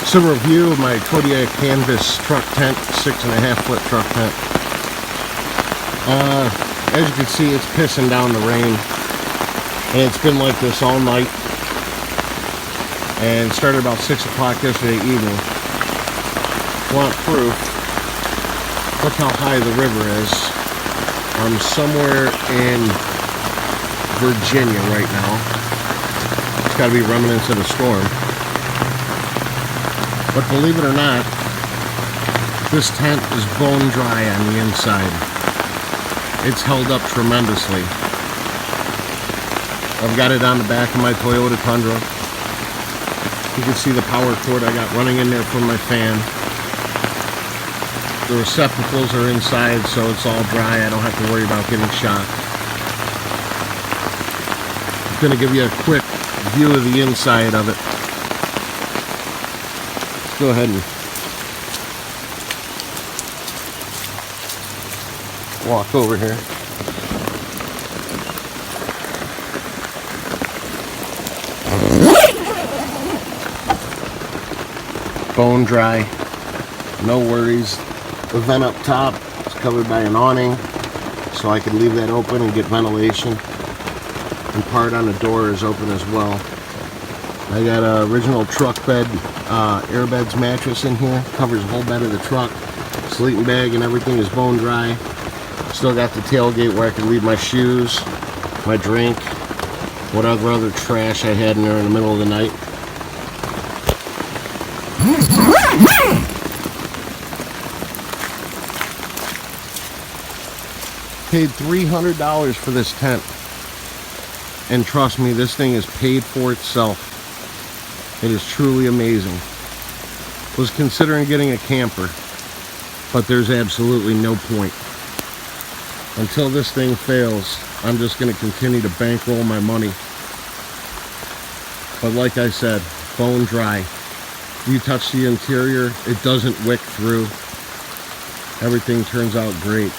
It's a review of my Kodiak Canvas Truck Tent, 6.5-foot truck tent. As you can see, it's pissing down the rain, and it's been like this all night, and it started about 6 o'clock yesterday evening. Want proof? Look how high the river is. I'm somewhere in Virginia right now. It's got to be remnants of the storm. But believe it or not, this tent is bone dry on the inside. It's held up tremendously. I've got it on the back of my Toyota Tundra. You can see the power cord I got running in there from my fan. The receptacles are inside, so it's all dry. I don't have to worry about getting shocked. I'm going to give you a quick view of the inside of it. Go ahead and walk over here. Bone dry, no worries. The vent up top is covered by an awning, so I can leave that open and get ventilation. And part on the door is open as well. I got an original truck bed, airbeds mattress in here. Covers the whole bed of the truck. Sleeping bag and everything is bone dry. Still got the tailgate where I can leave my shoes, my drink, whatever other trash I had in there in the middle of the night. Paid $300 for this tent. And trust me, this thing is paid for itself. It is truly amazing. Was considering getting a camper, but there's absolutely no point. Until this thing fails, I'm just going to continue to bankroll my money. But like I said, bone dry. You touch the interior, it doesn't wick through. Everything turns out great.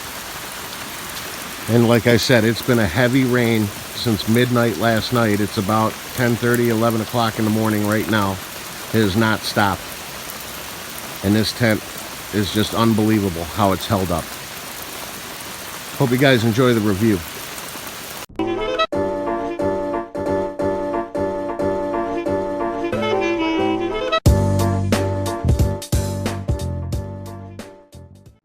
And like I said, it's been a heavy rain since midnight last night. It's about 10:30, 11 o'clock in the morning right now. It has not stopped. And this tent is just unbelievable how it's held up. Hope you guys enjoy the review.